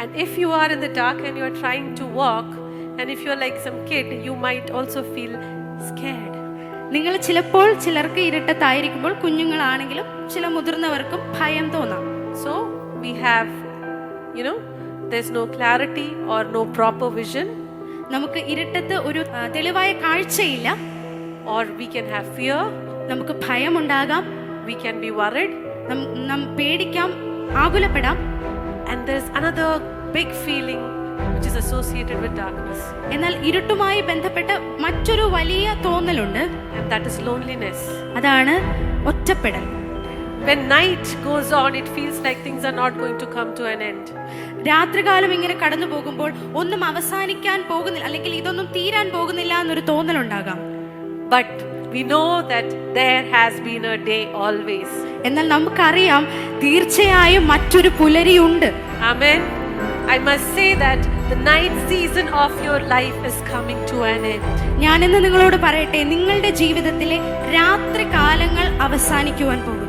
And if you are in the dark and you are trying to walk, and if you are like some kid, you might also feel scared. നിങ്ങൾ ചിലപ്പോൾ ചിലർക്ക് ഇരുട്ടത്തായിരിക്കുമ്പോൾ, കുഞ്ഞുങ്ങളാണെങ്കിലും ചില മുതിർന്നവർക്കും ഭയം തോന്നാം. So we have, there's no clarity or no proper vision. നമുക്ക് ഇരുട്ടത്ത് ഒരു തെളിവായ കാഴ്ചയില്ല. Or we can have fear. നമുക്ക് ഭയമുണ്ടാകാം. We can be worried. നാം പേടിക്കാം, ആകുലപ്പെടാം. And there's another big feeling which is associated with darkness. എന്നാൽ ഇരുട്ടുമായി ബന്ധപ്പെട്ട മറ്റൊരു വലിയ തോന്നലുണ്ട്. And that is loneliness. അതാണ് ഒറ്റപ്പെടൽ. When night goes on, it feels like things are not going to come to an end. രാത്രികാലം ഇങ്ങനെ കടന്നു പോകുമ്പോൾ ഒന്നും അവസാനിക്കാൻ പോകുന്നില്ല, അല്ലെങ്കിൽ ഇതൊന്നും തീരാൻ പോകുന്നില്ല എന്നൊരു തോന്നലുണ്ടാകാം. But we know that there has been a day always. എന്നാൽ നമുക്കറിയാം തീർച്ചയായും മറ്റൊരു പുലരിയുണ്ട്. Amen. I must say that the night season of your life is coming to an end. ഞാൻ ഇന്ന് നിങ്ങളോട് പറയട്ടെ, നിങ്ങളുടെ ജീവിതത്തിലെ രാത്രി കാലങ്ങൾ അവസാനിക്കുവാൻ പോകുന്നു.